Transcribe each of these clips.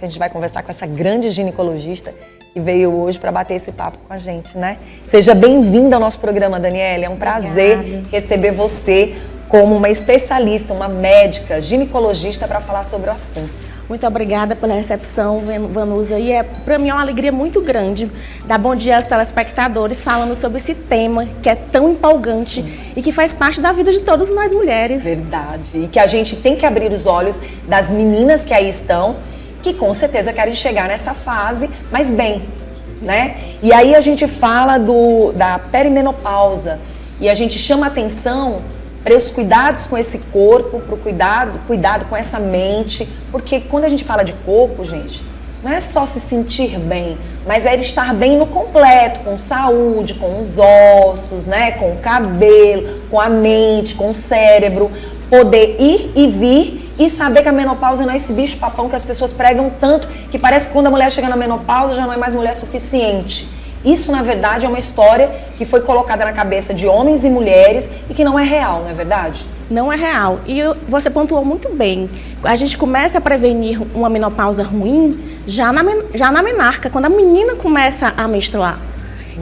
que a gente vai conversar com essa grande ginecologista que veio hoje para bater esse papo com a gente, né? Seja bem-vinda ao nosso programa, Daniele. É um prazer receber você como uma especialista, uma médica, ginecologista para falar sobre o assunto. Muito obrigada pela recepção, Vanusa. E para mim é uma alegria muito grande dar bom dia aos telespectadores falando sobre esse tema que é tão empolgante. Sim. E que faz parte da vida de todas nós mulheres. Verdade. E que a gente tem que abrir os olhos das meninas que aí estão, que com certeza querem chegar nessa fase, mas bem, né? E aí a gente fala da perimenopausa e a gente chama atenção para os cuidados com esse corpo, para o cuidado com essa mente, porque quando a gente fala de corpo, gente, não é só se sentir bem, mas é estar bem no completo, com saúde, com os ossos, né, com o cabelo, com a mente, com o cérebro, poder ir e vir e saber que a menopausa não é esse bicho papão que as pessoas pregam tanto, que parece que quando a mulher chega na menopausa já não é mais mulher suficiente. Isso, na verdade, é uma história que foi colocada na cabeça de homens e mulheres e que não é real, não é verdade? Não é real. E você pontuou muito bem. A gente começa a prevenir uma menopausa ruim já na menarca, quando a menina começa a menstruar.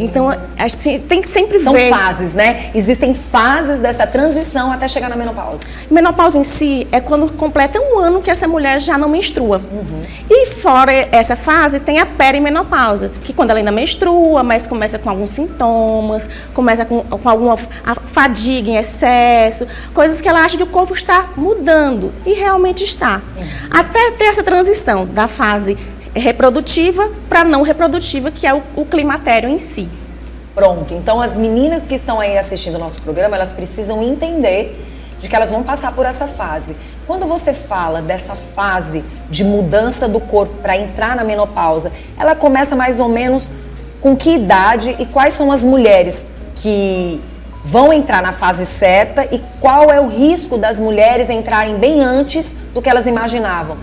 Então, a gente tem que sempre ver... São fases, né? Existem fases dessa transição até chegar na menopausa. Menopausa em si é quando completa um ano que essa mulher já não menstrua. E fora essa fase, tem a perimenopausa, que quando ela ainda menstrua, mas começa com alguns sintomas, começa com alguma fadiga em excesso, coisas que ela acha que o corpo está mudando, e realmente está. Até ter essa transição da fase reprodutiva para não reprodutiva, que é o climatério em si. Pronto, então as meninas que estão aí assistindo o nosso programa, elas precisam entender de que elas vão passar por essa fase. Quando você fala dessa fase de mudança do corpo para entrar na menopausa, ela começa mais ou menos com que idade e quais são as mulheres que vão entrar na fase certa e qual é o risco das mulheres entrarem bem antes do que elas imaginavam?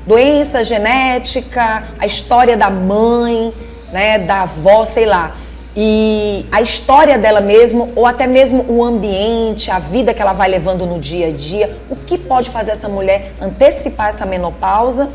Doença genética, a história da mãe, né, da avó, sei lá. E a história dela mesmo, ou até mesmo o ambiente, a vida que ela vai levando no dia a dia. O que pode fazer essa mulher antecipar essa menopausa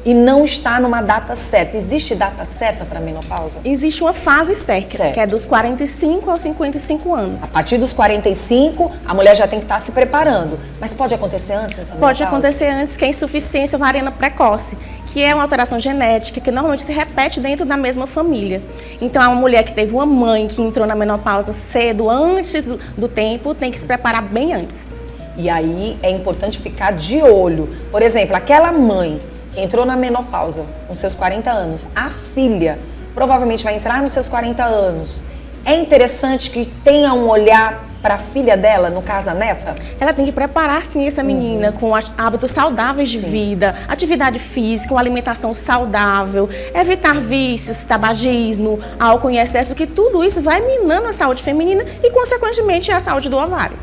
e não estar numa data certa? Existe data certa para a menopausa? Existe uma fase certa, que é dos 45 aos 55 anos. A partir dos 45, a mulher já tem que estar se preparando. Mas pode acontecer antes dessa menopausa? Pode acontecer antes, que é a insuficiência ovariana precoce, que é uma alteração genética que normalmente se repete dentro da mesma família. Então, a mulher que teve uma mãe que entrou na menopausa cedo, antes do tempo, tem que se preparar bem antes. E aí é importante ficar de olho. Por exemplo, aquela mãe que entrou na menopausa com seus 40 anos, a filha provavelmente vai entrar nos seus 40 anos. É interessante que tenha um olhar para a filha dela, no caso a neta? Ela tem que preparar, sim, essa menina com hábitos saudáveis de vida, atividade física, uma alimentação saudável, evitar vícios, tabagismo, álcool em excesso, que tudo isso vai minando a saúde feminina e, consequentemente, a saúde do ovário.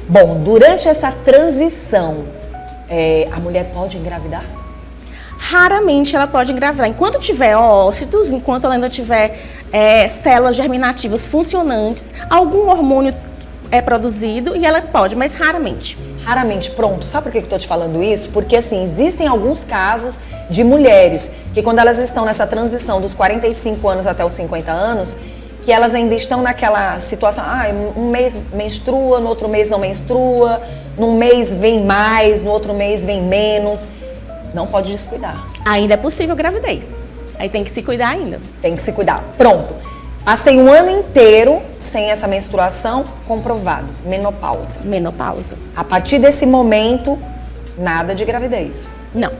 Bom, durante essa transição, a mulher pode engravidar? Raramente ela pode engravidar. Enquanto tiver ócitos, enquanto ela ainda tiver células germinativas funcionantes, algum hormônio é produzido e ela pode, mas raramente. Raramente, pronto. Sabe por que eu estou te falando isso? Porque, assim, existem alguns casos de mulheres que quando elas estão nessa transição dos 45 anos até os 50 anos, que elas ainda estão naquela situação, um mês menstrua, no outro mês não menstrua, num mês vem mais, no outro mês vem menos. Não pode descuidar. Ainda é possível gravidez. Aí tem que se cuidar ainda. Tem que se cuidar. Pronto. Passei um ano inteiro sem essa menstruação, comprovado. Menopausa. Menopausa. A partir desse momento, nada de gravidez. Não.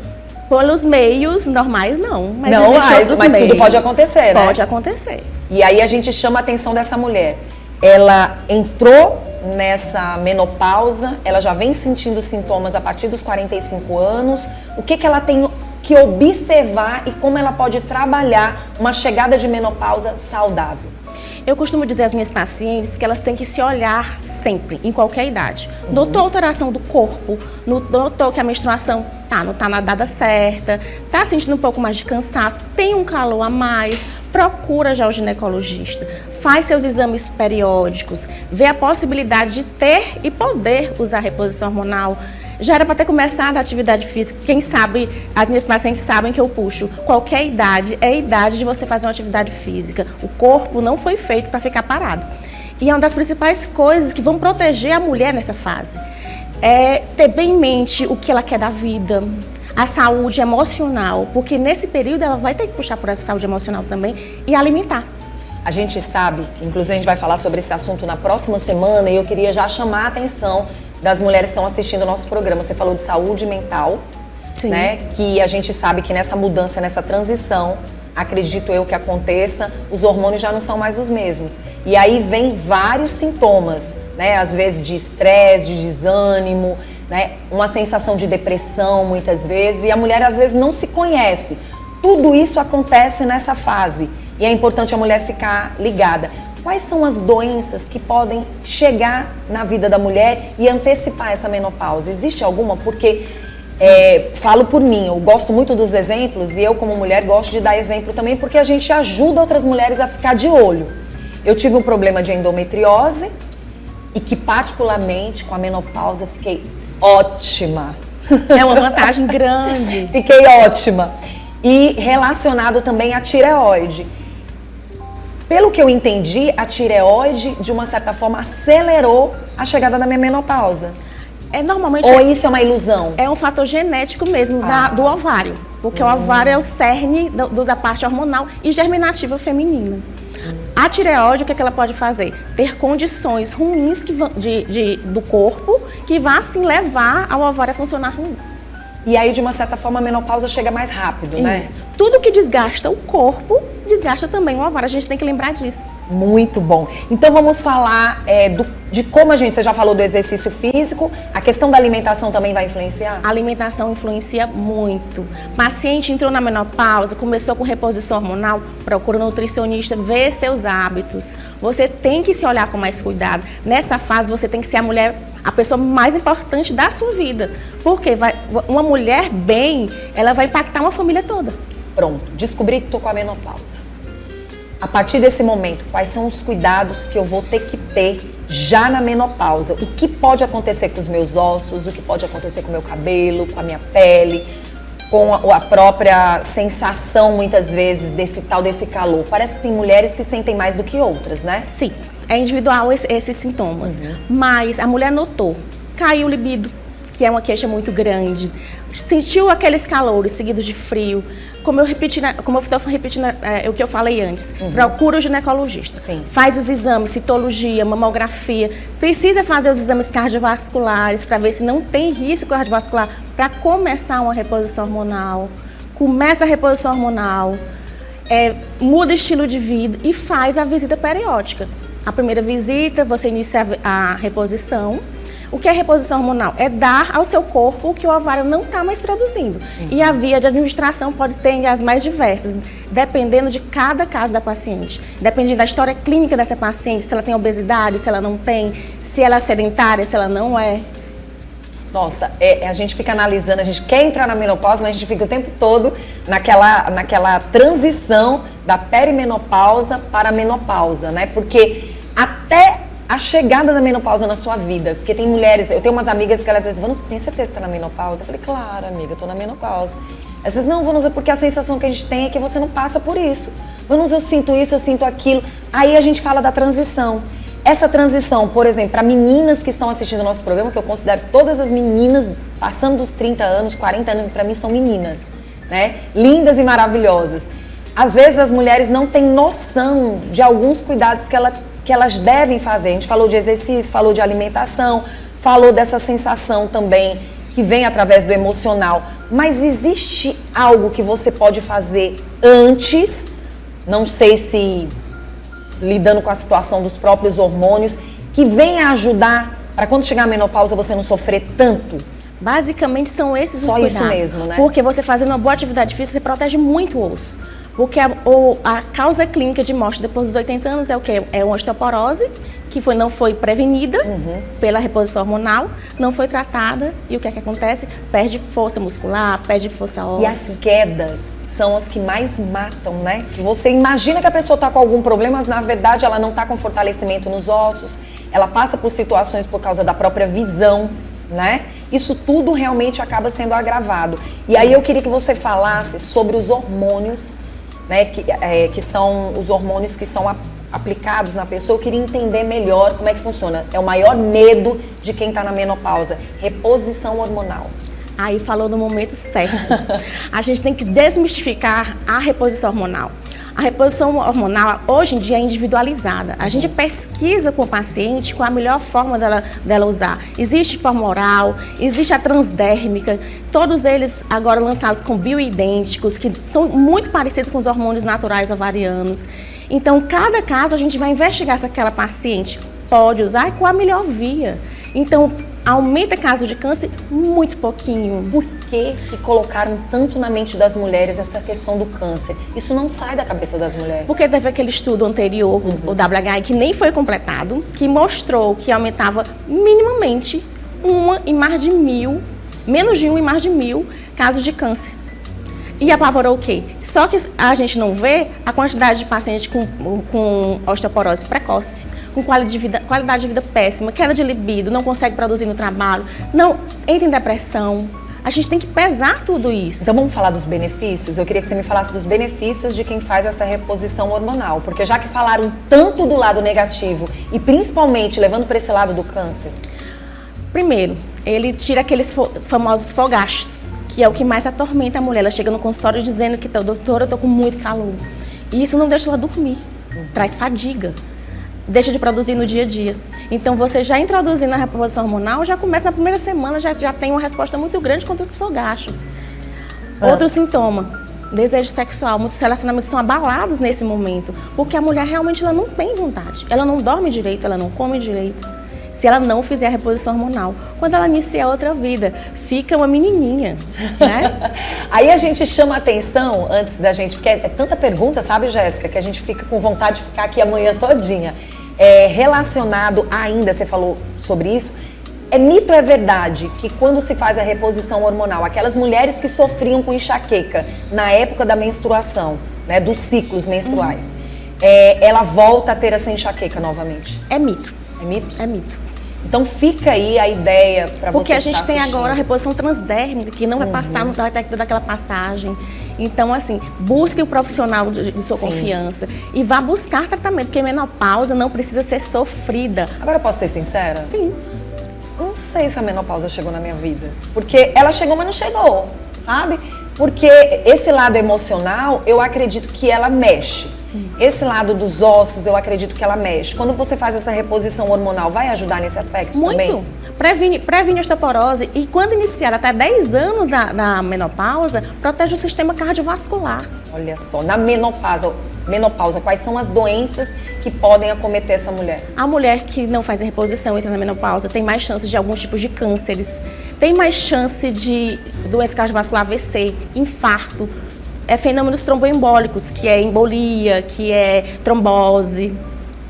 Pelos meios normais, não. Mas não, mas tudo pode acontecer, né? Pode acontecer. E aí a gente chama a atenção dessa mulher. Ela entrou nessa menopausa, ela já vem sentindo sintomas a partir dos 45 anos. O que ela tem que observar e como ela pode trabalhar uma chegada de menopausa saudável? Eu costumo dizer às minhas pacientes que elas têm que se olhar sempre, em qualquer idade. Notou alteração do corpo, notou que a menstruação não tá na data certa, tá sentindo um pouco mais de cansaço, tem um calor a mais, procura já o ginecologista, faz seus exames periódicos, vê a possibilidade de ter e poder usar reposição hormonal. Já era para ter começado a atividade física. Quem sabe, as minhas pacientes sabem que eu puxo. Qualquer idade é a idade de você fazer uma atividade física. O corpo não foi feito para ficar parado. E é uma das principais coisas que vão proteger a mulher nessa fase. É ter bem em mente o que ela quer da vida, a saúde emocional, porque nesse período ela vai ter que puxar por essa saúde emocional também e alimentar. A gente sabe, inclusive a gente vai falar sobre esse assunto na próxima semana, e eu queria já chamar a atenção das mulheres que estão assistindo o nosso programa. Você falou de saúde mental, Sim. né? Que a gente sabe que nessa mudança, nessa transição, acredito eu que aconteça, os hormônios já não são mais os mesmos. E aí vem vários sintomas, né? Às vezes de estresse, de desânimo, né? Uma sensação de depressão muitas vezes, e a mulher às vezes não se conhece. Tudo isso acontece nessa fase e é importante a mulher ficar ligada. Quais são as doenças que podem chegar na vida da mulher e antecipar essa menopausa? Existe alguma? Porque falo por mim, eu gosto muito dos exemplos, e eu como mulher gosto de dar exemplo também, porque a gente ajuda outras mulheres a ficar de olho. Eu tive um problema de endometriose e que particularmente com a menopausa eu fiquei ótima. É uma vantagem grande. Fiquei ótima. E relacionado também à tireoide. Pelo que eu entendi, a tireoide de uma certa forma acelerou a chegada da minha menopausa. Normalmente Ou isso é uma ilusão? É um fator genético mesmo do ovário, porque o ovário é o cerne da parte hormonal e germinativa feminina. A tireoide, o que ela pode fazer? Ter condições ruins do corpo que vá assim levar ao ovário a funcionar ruim. E aí, de uma certa forma, a menopausa chega mais rápido, né? Isso. Tudo que desgasta o corpo, desgasta também o ovário. A gente tem que lembrar disso. Muito bom. Então, vamos falar de como você já falou do exercício físico, a questão da alimentação também vai influenciar? A alimentação influencia muito. Paciente entrou na menopausa, começou com reposição hormonal, procura um nutricionista, vê seus hábitos. Você tem que se olhar com mais cuidado. Nessa fase, você tem que ser a pessoa mais importante da sua vida. Porque uma mulher bem, ela vai impactar uma família toda. Pronto, descobri que estou com a menopausa. A partir desse momento, quais são os cuidados que eu vou ter que ter já na menopausa? O que pode acontecer com os meus ossos, o que pode acontecer com o meu cabelo, com a minha pele, com a própria sensação, muitas vezes, desse calor? Parece que tem mulheres que sentem mais do que outras, né? Sim, é individual esses sintomas. Mas a mulher notou, caiu o libido, que é uma queixa muito grande, sentiu aqueles calores seguidos de frio, como eu estou repetindo o que eu falei antes, procura o ginecologista, Sim. Faz os exames, citologia, mamografia, precisa fazer os exames cardiovasculares para ver se não tem risco cardiovascular para começar uma reposição hormonal. Começa a reposição hormonal, muda estilo de vida e faz a visita periódica. A primeira visita, você inicia a reposição. O que é reposição hormonal? É dar ao seu corpo o que o ovário não está mais produzindo. E a via de administração pode ter as mais diversas, dependendo de cada caso da paciente. Dependendo da história clínica dessa paciente, se ela tem obesidade, se ela não tem, se ela é sedentária, se ela não é. Nossa, a gente fica analisando, a gente quer entrar na menopausa, mas a gente fica o tempo todo naquela transição da perimenopausa para a menopausa, né? Porque até a chegada da menopausa na sua vida, porque tem mulheres, eu tenho umas amigas que elas dizem, Vanusa, tem certeza que tá na menopausa? Eu falei, claro, amiga, eu tô na menopausa. Elas dizem, não, Vanusa, porque a sensação que a gente tem é que você não passa por isso. Vanusa, eu sinto isso, eu sinto aquilo. Aí a gente fala da transição. Essa transição, por exemplo, para meninas que estão assistindo o nosso programa, que eu considero todas as meninas passando dos 30 anos, 40 anos, para mim são meninas, né? Lindas e maravilhosas. Às vezes as mulheres não têm noção de alguns cuidados que elas devem fazer. A gente falou de exercício, falou de alimentação, falou dessa sensação também que vem através do emocional. Mas existe algo que você pode fazer antes, não sei se lidando com a situação dos próprios hormônios, que venha ajudar para quando chegar a menopausa você não sofrer tanto? Basicamente são esses os Só cuidados. isso mesmo, né? Porque você fazendo uma boa atividade física, você protege muito o osso. Porque a causa clínica de morte depois dos 80 anos é o quê? É uma osteoporose, que não foi prevenida pela reposição hormonal, não foi tratada, e o que é que acontece? Perde força muscular, perde força óssea. E as quedas são as que mais matam, né? Que você imagina que a pessoa está com algum problema, mas na verdade ela não está com fortalecimento nos ossos, ela passa por situações por causa da própria visão, né? isso tudo realmente acaba sendo agravado. E aí eu queria que você falasse sobre os hormônios, né, que são os hormônios que são aplicados na pessoa. Eu queria entender melhor como é que funciona. É o maior medo de quem está na menopausa, reposição hormonal. Aí falou no momento certo. A gente tem que desmistificar a reposição hormonal. A reposição hormonal, hoje em dia, é individualizada. A gente pesquisa com o paciente qual a melhor forma dela usar. Existe forma oral, existe a transdérmica, todos eles agora lançados com bioidênticos, que são muito parecidos com os hormônios naturais ovarianos. Então, cada caso, a gente vai investigar se aquela paciente pode usar e qual a melhor via. Então, aumenta casos de câncer muito pouquinho. Por que colocaram tanto na mente das mulheres essa questão do câncer? Isso não sai da cabeça das mulheres. Porque teve aquele estudo anterior, o WHI, que nem foi completado, que mostrou que aumentava minimamente menos de 1 em mais de 1.000 casos de câncer. E apavorou o quê? Só que a gente não vê a quantidade de pacientes com osteoporose precoce, com qualidade de vida péssima, queda de libido, não consegue produzir no trabalho, não entra em depressão. A gente tem que pesar tudo isso. Então vamos falar dos benefícios? Eu queria que você me falasse dos benefícios de quem faz essa reposição hormonal. Porque já que falaram tanto do lado negativo e principalmente levando para esse lado do câncer. Primeiro, ele tira aqueles famosos fogachos, que é o que mais atormenta a mulher. Ela chega no consultório dizendo que, doutora, eu tô com muito calor. E isso não deixa ela dormir, traz fadiga, deixa de produzir no dia a dia. Então, você já introduzindo a reposição hormonal, já começa na primeira semana, já tem uma resposta muito grande contra os fogachos. Outro sintoma, desejo sexual. Muitos relacionamentos são abalados nesse momento, porque a mulher realmente ela não tem vontade. Ela não dorme direito, ela não come direito, se ela não fizer a reposição hormonal. Quando ela inicia outra vida, fica uma menininha, né? Aí a gente chama a atenção, antes da gente, porque é tanta pergunta, sabe, Jéssica, que a gente fica com vontade de ficar aqui a manhã todinha. Relacionado ainda, você falou sobre isso, é mito ou é verdade que quando se faz a reposição hormonal, aquelas mulheres que sofriam com enxaqueca na época da menstruação, né, dos ciclos menstruais, ela volta a ter essa enxaqueca novamente? É mito. É mito? É mito. Então fica aí a ideia para você. Porque a gente tem agora a reposição transdérmica, que não vai passar, não vai ter toda aquela passagem. Então, assim, busque o profissional de sua confiança e vá buscar tratamento, porque menopausa não precisa ser sofrida. Agora, posso ser sincera? Sim. Não sei se a menopausa chegou na minha vida. Porque ela chegou, mas não chegou, sabe? Porque esse lado emocional, eu acredito que ela mexe. Sim. Esse lado dos ossos, eu acredito que ela mexe. Quando você faz essa reposição hormonal, vai ajudar nesse aspecto também? Muito. Previne a osteoporose e quando iniciar até 10 anos da menopausa, protege o sistema cardiovascular. Olha só, na menopausa, quais são as doenças que podem acometer essa mulher? A mulher que não faz a reposição entra na menopausa tem mais chance de alguns tipos de cânceres, tem mais chance de doença cardiovascular AVC, infarto, fenômenos tromboembólicos, que é embolia, que é trombose.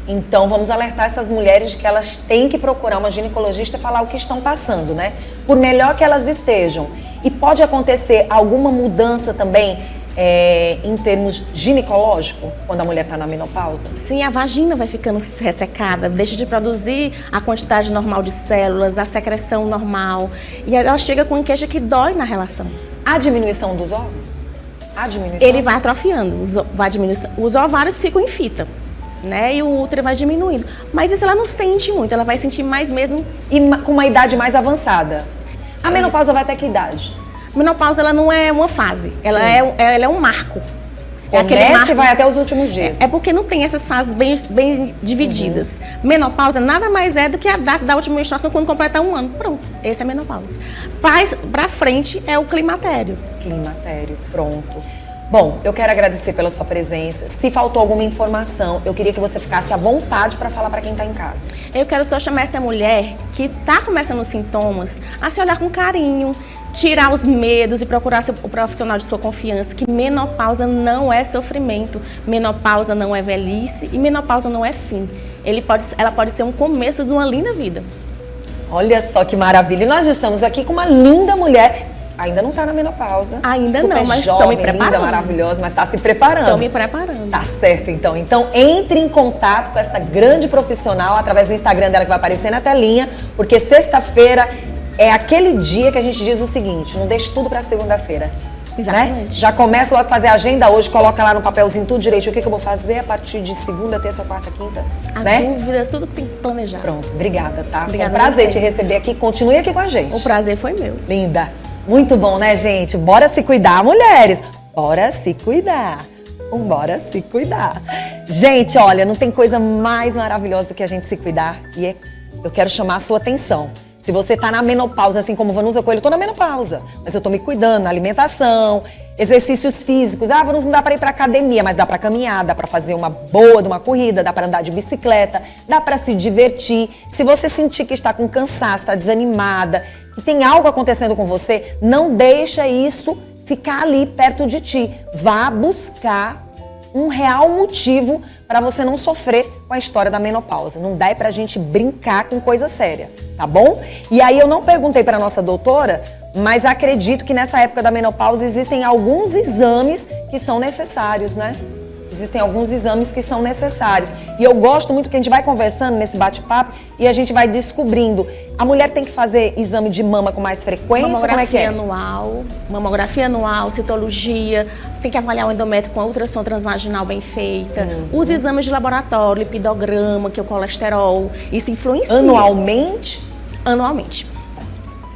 Então, vamos alertar essas mulheres de que elas têm que procurar uma ginecologista e falar o que estão passando, né? Por melhor que elas estejam. E pode acontecer alguma mudança também em termos ginecológicos, quando a mulher está na menopausa? Sim, a vagina vai ficando ressecada, deixa de produzir a quantidade normal de células, a secreção normal. E ela chega com queixa que dói na relação. A diminuição dos óvulos? A diminuição? Ele vai atrofiando, vai diminuindo. Os ovários ficam em fita, né? E o útero vai diminuindo. Mas isso ela não sente muito, ela vai sentir mais mesmo. E com uma idade mais avançada? A menopausa vai até que idade? A menopausa ela não é uma fase, ela é um marco. Começa e vai até os últimos dias. É porque não tem essas fases bem divididas. Menopausa nada mais é do que a data da última menstruação quando completar 1 ano. Pronto, essa é a menopausa. Pra frente é o climatério. Climatério, pronto. Bom, eu quero agradecer pela sua presença. Se faltou alguma informação, eu queria que você ficasse à vontade para falar para quem está em casa. Eu quero só chamar essa mulher que está começando os sintomas a se olhar com carinho, tirar os medos e procurar o profissional de sua confiança, que menopausa não é sofrimento, menopausa não é velhice e menopausa não é fim. Ela pode ser um começo de uma linda vida. Olha só que maravilha. E nós estamos aqui com uma linda mulher. Ainda não está na menopausa. Ainda super não, mas jovem, estou me preparando. Linda, maravilhosa, mas está se preparando. Estou me preparando. Tá certo, então. Então, entre em contato com essa grande profissional através do Instagram dela que vai aparecer na telinha, porque sexta-feira é aquele dia que a gente diz o seguinte, não deixe tudo pra segunda-feira. Exatamente. Né? Já começa logo a fazer a agenda hoje, coloca lá no papelzinho tudo direito, o que eu vou fazer a partir de segunda, terça, quarta, quinta. As né? dúvidas, tudo que tem que planejar. Pronto, obrigada, tá? Obrigada Foi um prazer a você. te receber aqui, continue aqui com a gente. O prazer foi meu. Linda. Muito bom, né, gente? Bora se cuidar, mulheres. Bora se cuidar. Bora se cuidar. Gente, olha, não tem coisa mais maravilhosa do que a gente se cuidar. E eu quero chamar a sua atenção. Se você tá na menopausa, assim como Vanusa Coelho, eu tô na menopausa. Mas eu tô me cuidando na alimentação, exercícios físicos. Ah, Vanusa, não dá pra ir pra academia, mas dá pra caminhar, dá pra fazer uma boa de uma corrida, dá pra andar de bicicleta, dá pra se divertir. Se você sentir que está com cansaço, está desanimada, que tem algo acontecendo com você, não deixa isso ficar ali perto de ti. Vá buscar um real motivo para você não sofrer com a história da menopausa. Não dá pra gente brincar com coisa séria, tá bom? E aí eu não perguntei pra nossa doutora, mas acredito que nessa época da menopausa existem alguns exames que são necessários, né? Existem alguns exames que são necessários. E eu gosto muito que a gente vai conversando nesse bate-papo e a gente vai descobrindo. A mulher tem que fazer exame de mama com mais frequência? Como é que é? Mamografia anual, citologia, tem que avaliar o endométrio com a ultrassom transvaginal bem feita, os exames de laboratório, lipidograma, que é o colesterol, isso influencia. Anualmente? Anualmente.